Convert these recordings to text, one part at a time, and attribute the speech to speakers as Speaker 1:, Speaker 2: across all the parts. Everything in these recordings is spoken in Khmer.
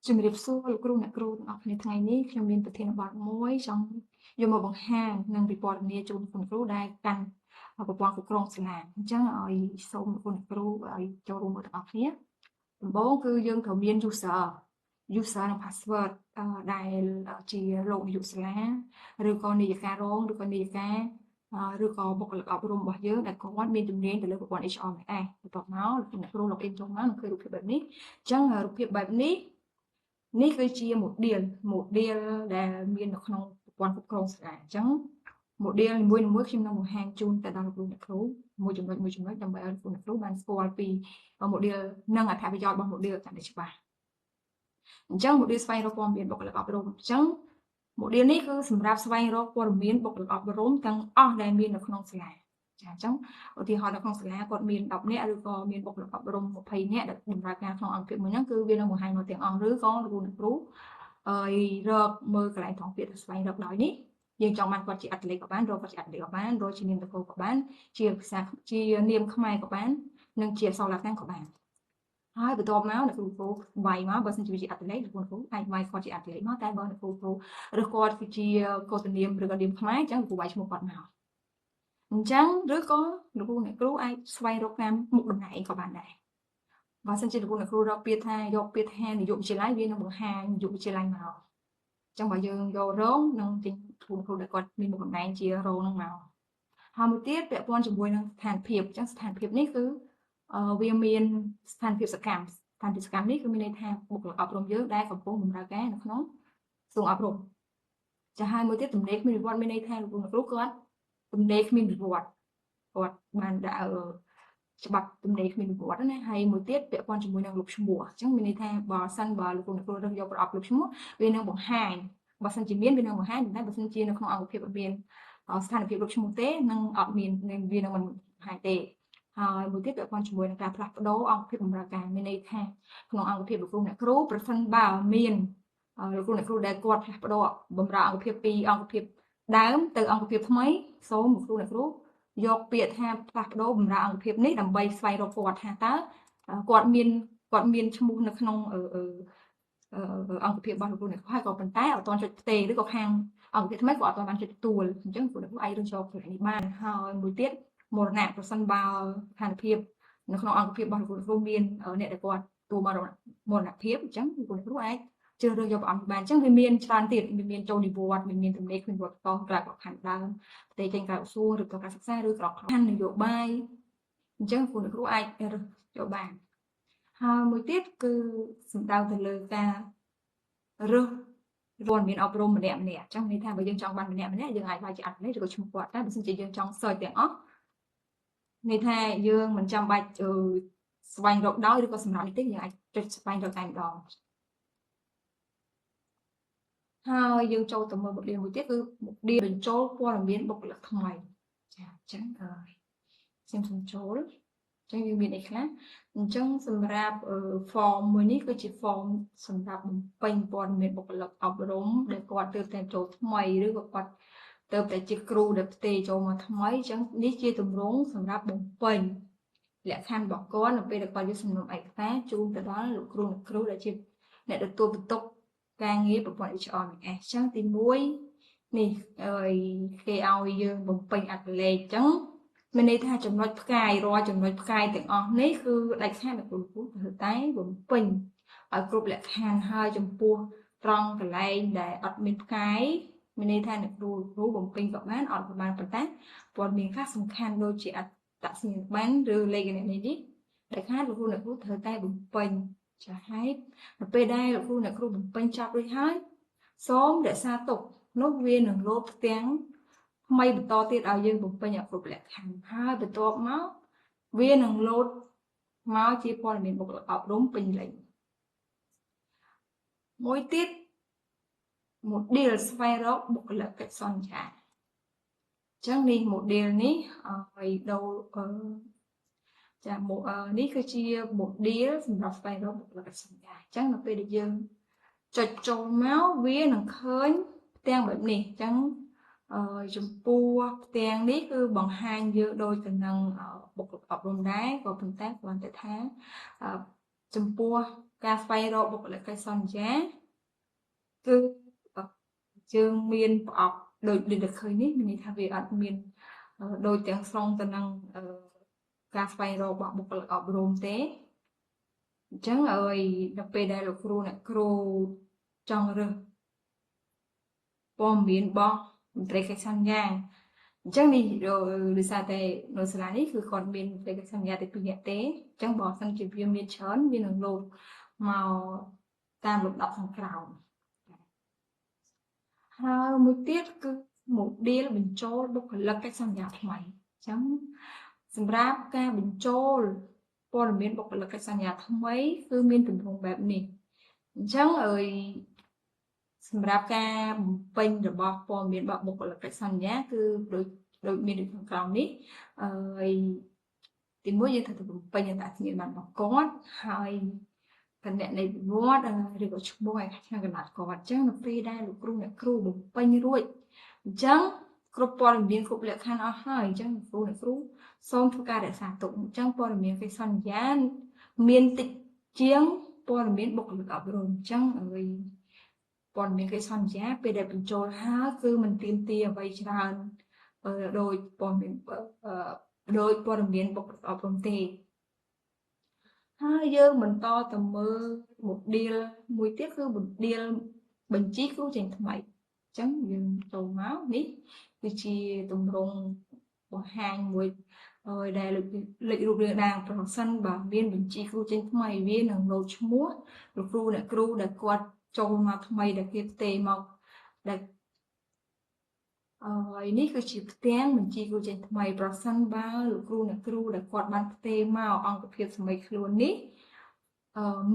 Speaker 1: ជំរាបសួរលោកគ្រូអ្នកគ្រូទាំងអស់គ្នាថ្ងៃនេះខ្ញុំមានប្រធានបទមួយចង់យកមកបង្ហាញនិងពិពណ៌នាជូនលោកគ្រូដែលកាន់ប្រព័ន្ធគ្រប់គ្រងសាលាអញ្ចឹងឲ្យសូមលោកគ្រូឲ្យចូលរួមទាំងអស់គ្នាដំបូងគឺយើងត្រូវមាន user និង password ដែលជាលោកនាយកសាលាឬក៏នាយិការងឬក៏នាយិកាឬក៏បុគ្គលិកអប់រំរបស់យើងដែលគាត់មានជំនាញទៅលើប្រព័ន្ធ HR នេះឯងបន្ទាប់មកលោកអ្នកគ្រូ login ចូលមកនឹងឃើញរូបភាពបែបនេះអញ្ចឹងរូបភាពបែបនេះគឺជា model ដែលមាននៅក្នុងប្រព័ន្ធគ្រប់គ្រងសាលាអញ្ចឹង model នីមួយៗខ្ញុំនឹងបង្ហាញជូនទៅដល់លោកអ្នកគ្រូមួយចំណុចដើម្បីឲ្យលោកអ្នកគ្រូបានស្គាល់ពី model និងអត្ថប្រយោជន៍របស់ model កាន់តែច្បាស់អញ្ចឹង model ស្វែងរកព័ត៌មានបុគ្គលិកអប់រំអញ្ចឹង model នេះគឺសម្រាប់ស្វែងរកព័ត៌មានបុគ្គលិកអប់រំទាំងអស់ដែលមាននៅក្នុងសាលាចាអញ្ចឹងឧទាហរណ៍នៅក្នុងសាលាគាត់មាន10នាក់ឬក៏មានបុគ្គលិកអប់រំ20នាក់ដែលបម្រើការក្នុងអង្គភាពមួយហ្នឹងគឺវានឹងបង្ហាញមកទាំងអស់ឬក៏លោកគ្រូរកមើលកន្លែងថងពាក្យស្វែងរកដោយនេះយើងចង់បានគាត់ជាអត្តលេខក៏បានរកគាត់ជាអត្តលេខក៏បានរកជានាមតកូលក៏បានជាភាសាជានាមខ្មែរក៏បាននិងជាអក្សរឡាតាំងក៏បានហើយបន្ទាប់មកអ្នកគ្រូវាយមកបើសិនជាអត្តលេខលោកគ្រូអាចវាយគាត់ជាអត្តលេខមកតែបើអ្នកគ្រូឬគាត់គឺជាកូដនាមឬក៏នាមខ្មែរអញ្ចឹងគ្រូវាយឈ្មោះគាត់មកអញ្ចឹងឬក៏លោកអ្នកគ្រូអាចស្វែងរកតាមមុខតំណែងក៏បានដែរបើសិនជាលោកអ្នកគ្រូរកពាក្យថាយកពាក្យថានាយកវិទ្យាល័យវានឹងបង្ហាញនាយកវិទ្យាល័យមកអញ្ចឹងបើយើងយករងនឹងទិញគ្រូដែលគាត់មានមុខតំណែងជារងនឹងមកហើយមួយទៀតពាក់ព័ន្ធជាមួយនឹងស្ថានភាពអញ្ចឹងស្ថានភាពនេះគឺវាមានស្ថានភាពសកម្មនេះគឺមានន័យថាបុគ្គលិកអប់រំយើងដែលកំពុងបម្រើការនៅក្នុងក្រសួងអប់រំចាហើយមួយទៀតទំនេរគ្មានវិវត្តមានន័យថាលោកគ្រូគាត់ទំនេរគ្មានវិវត្តគាត់បានដាក់ច្បាប់ទំនេរគ្មានវិវត្តណាហើយមួយទៀតពាក់ព័ន្ធជាមួយនឹងលុបឈ្មោះអញ្ចឹងមានន័យថាបើសិនបើលោកគ្រូរើសយកប្រអប់លុបឈ្មោះវានឹងបង្ហាញបើសិនជាមានវានឹងបង្ហាញតែបើសិនជានៅក្នុងអង្គភាពអត់មានស្ថានភាពលុបឈ្មោះទេនឹងអត់មានវានឹងមិនបង្ហាញទេហើយមួយទៀតពាក់ព័ន្ធជាមួយនឹងការផ្លាស់ប្ដូរអង្គភាពបម្រើការមានន័យថាក្នុងអង្គភាពលោកគ្រូអ្នកគ្រូប្រសិនបើមានលោកគ្រូអ្នកគ្រូដែលគាត់ផ្លាស់ប្ដូរបម្រើអង្គភាពពីអង្គភាពដើមទៅអង្គភាពថ្មីសូមលោកគ្រូអ្នកគ្រូយកពាក្យថាផ្លាស់ប្ដូរបម្រើអង្គភាពនេះដើម្បីស្វែងរកគាត់ថាតើគាត់មានឈ្មោះនៅក្នុងអង្គភាពរបស់លោកគ្រូអ្នកគ្រូហើយក៏ប៉ុន្តែអត់ទាន់ចុចផ្ទេរឬក៏ខាងអង្គភាពថ្មីក៏អត់ទាន់បានចុចទទួលអញ្ចឹងគ្រូអ្នកគ្រូអាចរើសយកពីនេះបានហើយមួយទៀតមរណៈប្រសិនបើស្ថានភាពនៅក្នុងអង្គភាពរបស់លោកគ្រូមានអ្នកដែលគាត់ទូមរណភាពអញ្ចឹងលោកគ្រូអាចជ្រើសរើសយកព្រះអង្គបានអញ្ចឹងវាមានច្រើនទៀតមានចូលនិវត្តន៍មានទំនេរគ្មានវត្តតក្រៅក្របខ័ណ្ឌដើមផ្ទៃចេញក្រៅក្រសួងឬក៏ការសិក្សាឬក្របខ័ណ្ឌនយោបាយអញ្ចឹងគ្រូអាចរើសយកបានហើយមួយទៀតគឺសំដៅទៅលើការរើសព័ត៌មានអប់រំម្នាក់អញ្ចឹងន័យថាបើយើងចង់បានម្នាក់យើងអាចវាយជាអត្តលេខឬក៏ឈ្មោះគាត់តែបើសិនជាយើងចង់ search ទាំងអស់ន័យថាយើងមិនចាំបាច់ស្វែងរកដោយឬក៏សម្រាប់នេះទេយើងអាចចុចស្វែងរកតែម្ដងហើយយើងចូលទៅមើលmodelមួយទៀតគឺ model បញ្ចូលព័ត៌មានបុគ្គលិកថ្មីចាអញ្ចឹងខ្ញុំសូមចូលអញ្ចឹងយើងមានអីខ្លះអញ្ចឹងសម្រាប់ form មួយនេះគឺជា form សម្រាប់បំពេញព័ត៌មានបុគ្គលិកអប់រំដែលគាត់ទើបតែចូលថ្មីឬក៏គាត់ទើបតែជាគ្រូដែលផ្ទេរចូលមកថ្មីអញ្ចឹងនេះជាទម្រង់សម្រាប់បំពេញលក្ខខណ្ឌរបស់គាត់នៅពេលដែលគាត់យកសំណុំឯកសារជូនទៅដល់លោកគ្រូដែលជាអ្នកទទួលបន្ទុកការងារប្រព័ន្ធ HR នេះអញ្ចឹងទី1នេះគេឲ្យយើងបំពេញអត្ថលេខអញ្ចឹងមានន័យថាចំណុចផ្កាយរាល់ចំណុចផ្កាយទាំងអស់នេះគឺដាច់ខាតដល់គ្រូត្រូវតែបំពេញឲ្យគ្រប់លក្ខខណ្ឌហើយចំពោះត្រង់កន្លែងដែលអត់មានផ្កាយមានន័យថាអ្នកគ្រូបំពេញក៏បានអត់ក៏បានប៉ុន្តែព័ត៌មានខ្លះសំខាន់ដូចជាអត្តសញ្ញាណប័ណ្ណឬលេខគណនីនេះដែលខាតលោកគ្រូត្រូវតែបំពេញចាហើយនៅពេលដែលលោកគ្រូបំពេញចប់រួចហើយសូមរក្សាទុកនោះវានឹងលោតផ្ទាំងថ្មីបន្តទៀតឲ្យយើងបំពេញឲ្យគ្រប់លក្ខខណ្ឌហើយបន្ទាប់មកវានឹងលោតមកជាព័ត៌មានបុគ្គលិកអប់រំពេញលេញមួយទៀត model ស្វែងរកបុគ្គលិកកិច្ចសន្យាអញ្ចឹងនេះ model នេះឲ្យដូរចានេះគឺជា model សម្រាប់ស្វែងរកបុគ្គលិកកិច្ចសន្យាអញ្ចឹងនៅពេលដែលយើងចុចចូលមកវានឹងឃើញផ្ទាំងបែបនេះអញ្ចឹងចំពោះផ្ទាំងនេះគឺបង្ហាញយើងដូចទៅនឹងបុគ្គលិកអប់រំដែរក៏ប៉ុន្តែគ្រាន់តែថាចំពោះ ការស្វែងរកបុគ្គលិកកិច្ចសន្យាគឺយើងមានប្រអប់ដូចដែលឃើញនេះមានន័យថាវាអត់មានដូចទាំងស្រុងទៅនឹងការស្វែងរករបស់បុគ្គលិកអប់រំទេអញ្ចឹងឲ្យនៅពេលដែលលោកគ្រូអ្នកគ្រូចង់រើសព័ត៌មានរបស់មន្ត្រីកិច្ចសន្យាអញ្ចឹងនេះដោយសារតែនៅសាលានេះគឺគាត់មានមន្ត្រីកិច្ចសន្យាតែ2នាក់ទេអញ្ចឹងបើសិនជាវាមានច្រើនវានឹងលោតមកតាមលំដាប់ខាងក្រោមហើយមួយទៀតគឺ model បញ្ចូលបុគ្គលិកកិច្ចសន្យាថ្មីអញ្ចឹងសម្រាប់ការបញ្ចូលព័ត៌មានបុគ្គលិកកិច្ចសន្យាថ្មីគឺមានទម្រង់បែបនេះអញ្ចឹងសម្រាប់ការបំពេញរបស់ព័ត៌មានរបស់បុគ្គលិកកិច្ចសន្យាគឺដូចមានដូចខាងក្រោមនេះទីមួយយើងត្រូវទៅបំពេញអត្តសញ្ញាណប័ណ្ណរបស់គាត់ហើយគណៈនៃវិវត្តឬក៏ឈ្មោះឯខាងកណ្ដាលគាត់អញ្ចឹងនៅពេលដែលលោកគ្រូអ្នកគ្រូបំពេញរួចអញ្ចឹងគ្រប់ព័ត៌មានគ្រប់លក្ខខណ្ឌអស់ហើយអញ្ចឹងលោកគ្រូអ្នកគ្រូសូមធ្វើការរក្សាទុកអញ្ចឹងព័ត៌មានកិច្ចសន្យាមានតិចជាងព័ត៌មានបុគ្គលិកអប់រំអញ្ចឹងព័ត៌មានកិច្ចសន្យាពេលដែលបញ្ចូលហើយគឺមិនទាមទារអ្វីច្រើនដោយព័ត៌មានបុគ្គលិកអប់រំទេហើយយើងបន្តទៅមើល model មួយទៀតគឺ model បញ្ជីគ្រូចេញថ្មីអញ្ចឹងយើងចូលមកនេះគឺជាទម្រង់បង្ហាញមួយដែលលេខរូបរាងដាងប្រសិនបើមានបញ្ជីគ្រូចេញថ្មីវានឹងលោតឈ្មោះលោកគ្រូអ្នកគ្រូដែលគាត់ចូលមកថ្មីដែលគេផ្ទេរមកដែលនេះគឺជាផ្ទាំងបញ្ជីគ្រូចេញថ្មីប្រសិនបើលោកគ្រូអ្នកគ្រូដែលគាត់បានផ្ទេរមកអង្គភាពសម័យខ្លួននេះ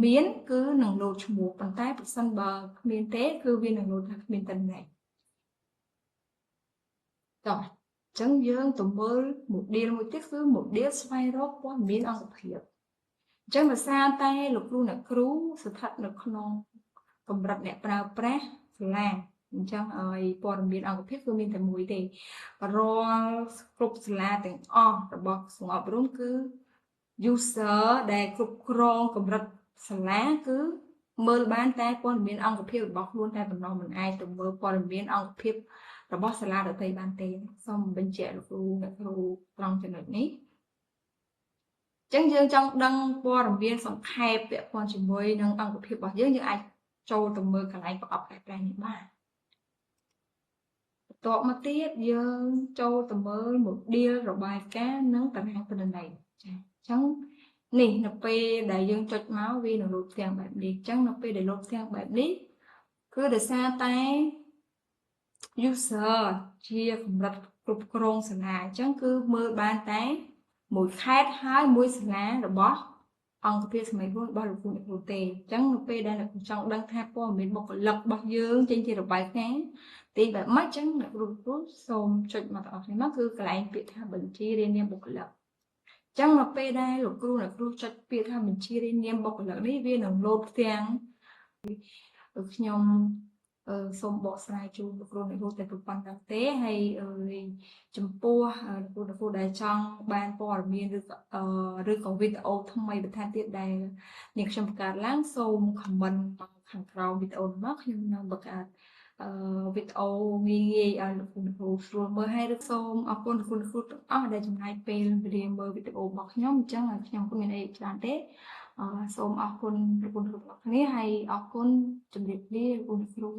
Speaker 1: មានគឺនឹងលោតឈ្មោះប៉ុន្តែប្រសិនបើគ្មានទេគឺវានឹងលោតថាគ្មានតន័យតោះអញ្ចឹងយើងទៅមើល model មួយទៀតគឺ model ស្វែងរកព័ត៌មានអង្គភាពអញ្ចឹងដោយសារតែលោកគ្រូអ្នកគ្រូស្ថិតនៅក្នុងកម្រិតអ្នកប្រើប្រាស់សាលាអញ្ចឹងឲ្យព័ត៌មានអង្គភាពគឺមានតែមួយទេរាល់គ្រប់សាលាទាំងអស់របស់ក្រសួងអប់រំគឺ user ដែលគ្រប់គ្រងកម្រិតសាលាគឺមើលបានតែព័ត៌មានអង្គភាពរបស់ខ្លួនតែប៉ុណ្ណោះមិនអាចទៅមើលព័ត៌មានអង្គភាពរបស់សាលាដទៃបានទេសូមបញ្ជាក់លោកគ្រូអ្នកគ្រូត្រង់ចំណុចនេះអញ្ចឹងយើងចង់ដឹងព័ត៌មានសង្ខេបពាក់ព័ន្ធជាមួយនឹងអង្គភាពរបស់យើងអាចចូលទៅមើលកន្លែងប្រអប់កែប្រែនេះបានបន្ទាប់មកទៀតយើងចូលទៅមើល model របាយការណ៍និងតារាងទិន្នន័យចា៎អញ្ចឹងនេះនៅពេលដែលយើងចុចមកវានឹងលោតផ្ទាំងបែបនេះអញ្ចឹងនៅពេលដែលលោតផ្ទាំងបែបនេះគឺដោយសារតែ user ជាកម្រិតគ្រប់គ្រងសាលាអញ្ចឹងគឺមើលបានតែមួយខេត្តហើយមួយសាលារបស់អង្គភាពសម័យខ្លួនរបស់លោកគ្រូអ្នកគ្រូទេអញ្ចឹងនៅពេលដែលអ្នកគ្រូចង់ដឹងថាព័ត៌មានបុគ្គលិករបស់យើងចេញជារបាយការណ៍ទីបែបម៉េចអញ្ចឹងអ្នកគ្រូសូមចុចមកទាំងអស់គ្នាមកគឺកន្លែងពាក្យថាបញ្ជីរាយនាមបុគ្គលិកអញ្ចឹងនៅពេលដែលលោកគ្រូអ្នកគ្រូចុចពាក្យថាបញ្ជីរាយនាមបុគ្គលិកនេះវានឹងលោតផ្ទាំងខ្ញុំសូមបកស្រាយជូនលោកគ្រូអ្នកគ្រូតែប៉ុណ្្នឹងទេហើយចំពោះលោកគ្រូដែលចង់បានព័ត៌មានឬក៏វីដេអូថ្មីបន្ថែមទៀតដែលនាងខ្ញុំបង្កើតឡើងសូម comment ខាងក្រោមវីដេអូមកខ្ញុំនឹងបង្កើតវីដេអូងាយៗឲ្យលោកគ្រូអ្នកគ្រូស្រួលមើលហើយឬសូមអរគុណលោកគ្រូអ្នកគ្រូទាំងអស់ដែលចំណាយពេលវេលាមើលវីដេអូរបស់ខ្ញុំអញ្ចឹងខ្ញុំក៏មានអីច្រើនទេសូមអរគុណលោកគ្រូទាំងអស់គ្នាហើយអរគុណជម្រាបលាលោកគ្រូអ្នកគ្រូ